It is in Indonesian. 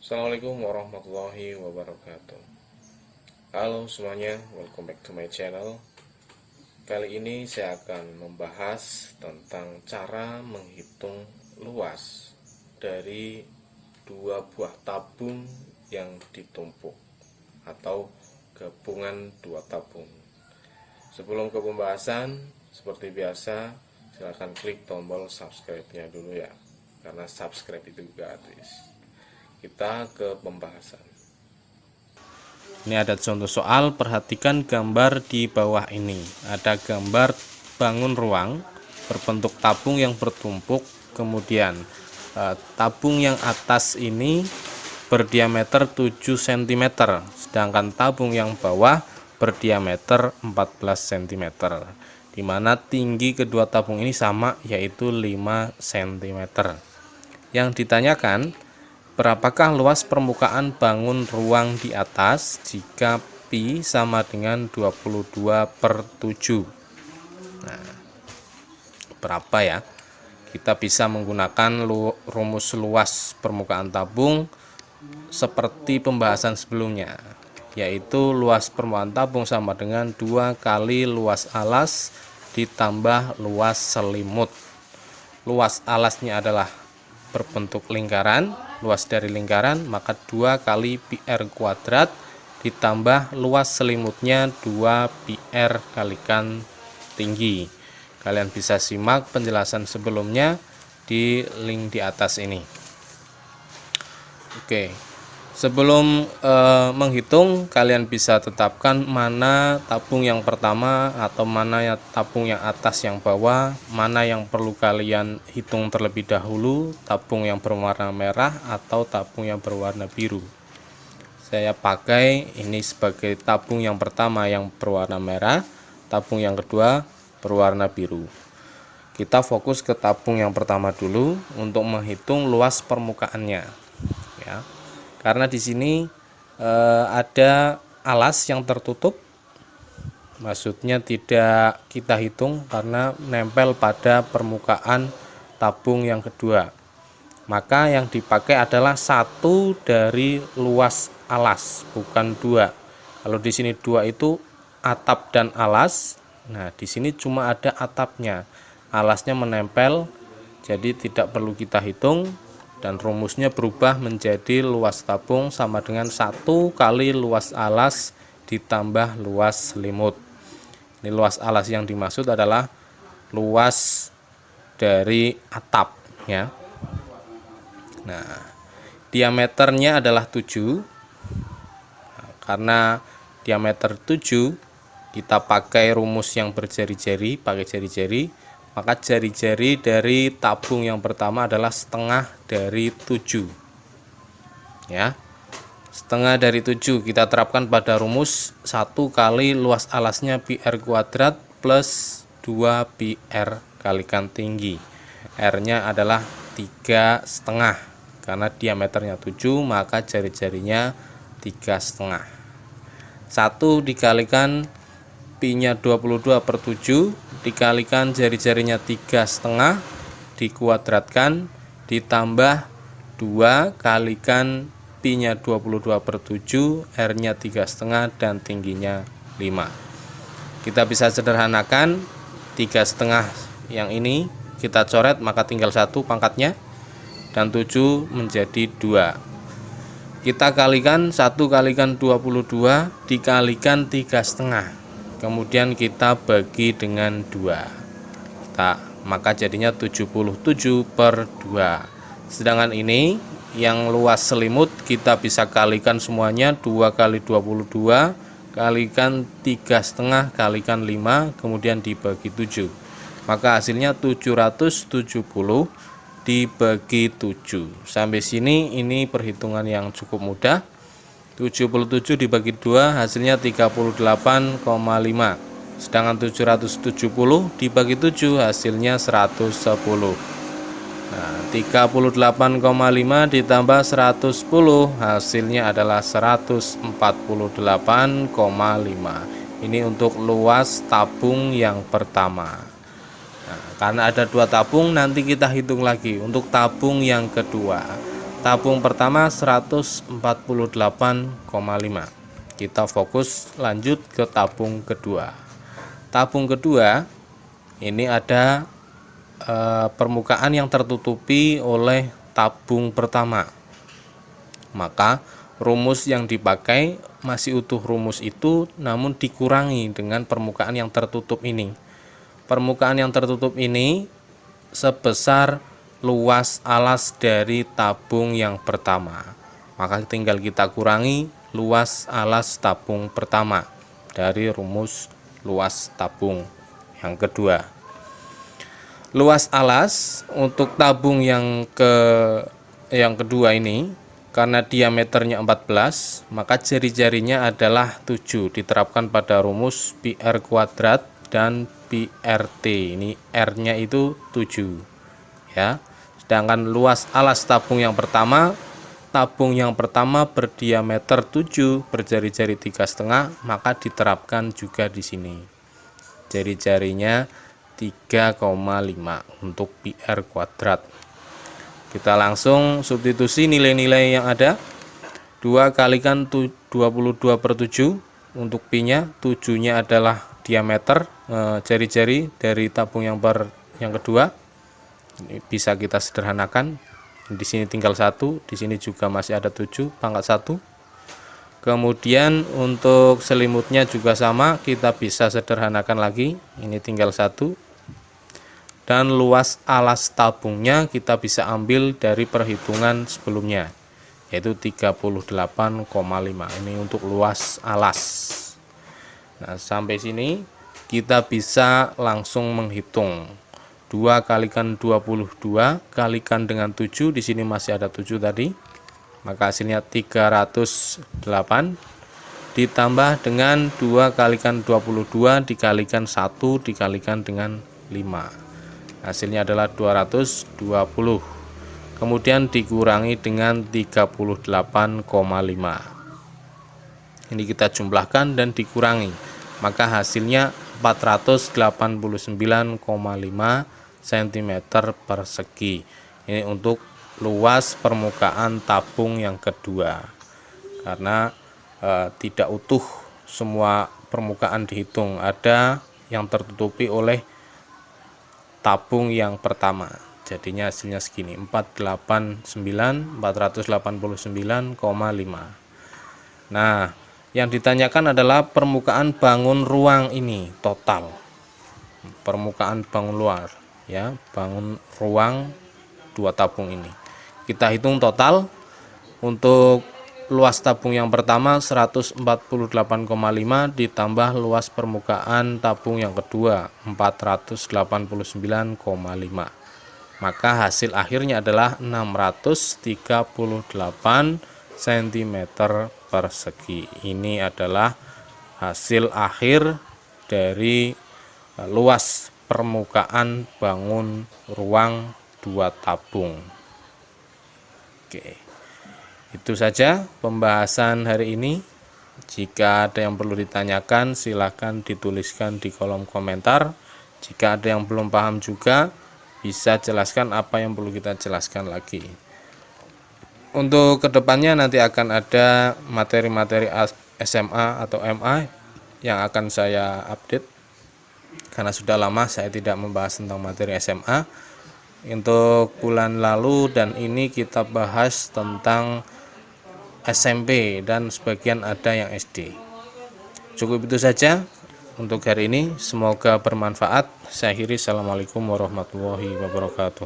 Assalamualaikum warahmatullahi wabarakatuh. Halo semuanya, welcome back to my channel. Kali ini saya akan membahas tentang cara menghitung luas dari dua buah tabung yang ditumpuk atau gabungan dua tabung. Sebelum ke pembahasan, seperti biasa, silahkan klik tombol subscribe-nya dulu ya, karena subscribe itu gratis. Kita ke pembahasan. Ini ada contoh soal, perhatikan gambar di bawah ini. Ada gambar bangun ruang berbentuk tabung yang bertumpuk, kemudian tabung yang atas ini berdiameter 7 cm, sedangkan tabung yang bawah berdiameter 14 cm, di mana tinggi kedua tabung ini sama, yaitu 5 cm. Yang ditanyakan, berapakah luas permukaan bangun ruang di atas jika pi sama dengan 22/7? Nah, berapa ya? Kita bisa menggunakan rumus luas permukaan tabung seperti pembahasan sebelumnya, yaitu luas permukaan tabung sama dengan 2 kali luas alas ditambah luas selimut. Luas alasnya adalah berbentuk lingkaran, luas dari lingkaran, maka 2 kali pi r kuadrat ditambah luas selimutnya 2 pi r kalikan tinggi. Kalian bisa simak penjelasan sebelumnya di link di atas ini. Oke, sebelum menghitung, kalian bisa tetapkan mana tabung yang pertama atau mana ya tabung yang atas yang bawah, mana yang perlu kalian hitung terlebih dahulu, tabung yang berwarna merah atau tabung yang berwarna biru. Saya pakai ini sebagai tabung yang pertama yang berwarna merah, tabung yang kedua berwarna biru. Kita fokus ke tabung yang pertama dulu untuk menghitung luas permukaannya, ya. Karena di sini ada alas yang tertutup, maksudnya tidak kita hitung karena nempel pada permukaan tabung yang kedua. Maka yang dipakai adalah 1 dari luas alas, bukan 2. Kalau di sini 2 itu atap dan alas, nah di sini cuma ada atapnya, alasnya menempel, jadi tidak perlu kita hitung. Dan rumusnya berubah menjadi luas tabung sama dengan 1 kali luas alas ditambah luas selimut. Ini luas alas yang dimaksud adalah luas dari atap, ya. Nah, diameternya adalah 7. Nah, karena diameter 7, kita pakai rumus yang berjari-jari, pakai jari-jari. Maka jari-jari dari tabung yang pertama adalah setengah dari 7, ya. Setengah dari 7 kita terapkan pada rumus 1 kali luas alasnya pi r kuadrat plus 2 pi r kalikan tinggi. R nya adalah 3,5, karena diameternya 7 maka jari-jarinya 3,5. 1 dikalikan pi nya 22/7 dikalikan jari-jarinya 3,5 dikuadratkan ditambah 2 kalikan pi nya 22/7, r nya 3,5 dan tingginya 5. Kita bisa sederhanakan 3,5 yang ini kita coret, maka tinggal 1 pangkatnya, dan 7 menjadi 2. Kita kalikan 1 kalikan 22 dikalikan 3,5. Kemudian kita bagi dengan 2. Maka jadinya 77/2. Sedangkan ini yang luas selimut kita bisa kalikan semuanya, 2 kali 22 kalikan 3,5 kalikan 5, kemudian dibagi 7. Maka hasilnya 770 dibagi 7. Sampai sini ini perhitungan yang cukup mudah. 77 dibagi 2 hasilnya 38,5. Sedangkan 770 dibagi 7 hasilnya 110. Nah, 38,5 ditambah 110 hasilnya adalah 148,5. Ini untuk luas tabung yang pertama. Nah, karena ada 2 tabung, nanti kita hitung lagi untuk tabung yang kedua. Tabung pertama 148,5. Kita fokus lanjut ke tabung kedua. Tabung kedua ini ada permukaan yang tertutupi oleh tabung pertama. Maka rumus yang dipakai masih utuh rumus itu, namun dikurangi dengan permukaan yang tertutup ini. Permukaan yang tertutup ini sebesar luas alas dari tabung yang pertama. Maka tinggal kita kurangi luas alas tabung pertama dari rumus luas tabung yang kedua. Luas alas untuk tabung yang kedua ini, karena diameternya 14, maka jari-jarinya adalah 7, diterapkan pada rumus PR kuadrat dan PRT. Ini R-nya itu 7 ya. Sedangkan luas alas tabung yang pertama berdiameter 7, berjari-jari 3,5, maka diterapkan juga di sini. Jari-jarinya 3,5 untuk PR kuadrat. Kita langsung substitusi nilai-nilai yang ada. 2 kalikan 22/7 untuk pi-nya, 7-nya adalah diameter jari-jari dari tabung yang kedua. Ini bisa kita sederhanakan. Di sini tinggal 1, di sini juga masih ada 7 pangkat 1. Kemudian untuk selimutnya juga sama, kita bisa sederhanakan lagi. Ini tinggal 1. Dan luas alas tabungnya kita bisa ambil dari perhitungan sebelumnya, yaitu 38,5. Ini untuk luas alas. Nah, sampai sini kita bisa langsung menghitung. 2 kalikan 22 kalikan dengan 7, di sini masih ada 7 tadi, maka hasilnya 308 ditambah dengan 2 kalikan 22 dikalikan 1 dikalikan dengan 5. Hasilnya adalah 220. Kemudian dikurangi dengan 38,5. Ini kita jumlahkan dan dikurangi. Maka hasilnya 489,5 cm persegi. Ini untuk luas permukaan tabung yang kedua. Karena tidak utuh semua permukaan dihitung. Ada yang tertutupi oleh tabung yang pertama, jadinya hasilnya segini, 489,5. Nah, yang ditanyakan adalah permukaan bangun ruang ini total, permukaan bangun luar ya, bangun ruang 2 tabung ini. Kita hitung total. Untuk luas tabung yang pertama 148,5 ditambah luas permukaan tabung yang kedua 489,5. Maka hasil akhirnya adalah 638 cm persegi. Ini adalah hasil akhir dari luas permukaan bangun ruang 2 tabung. Oke. Itu saja pembahasan hari ini. Jika ada yang perlu ditanyakan, silahkan dituliskan di kolom komentar. Jika ada yang belum paham juga, bisa jelaskan apa yang perlu kita jelaskan lagi. Untuk kedepannya nanti akan ada materi-materi SMA atau MA yang akan saya update. Karena sudah lama saya tidak membahas tentang materi SMA. Untuk bulan lalu dan ini kita bahas tentang SMP dan sebagian ada yang SD. Cukup itu saja untuk hari ini. Semoga bermanfaat. Saya akhiri. Assalamualaikum warahmatullahi wabarakatuh.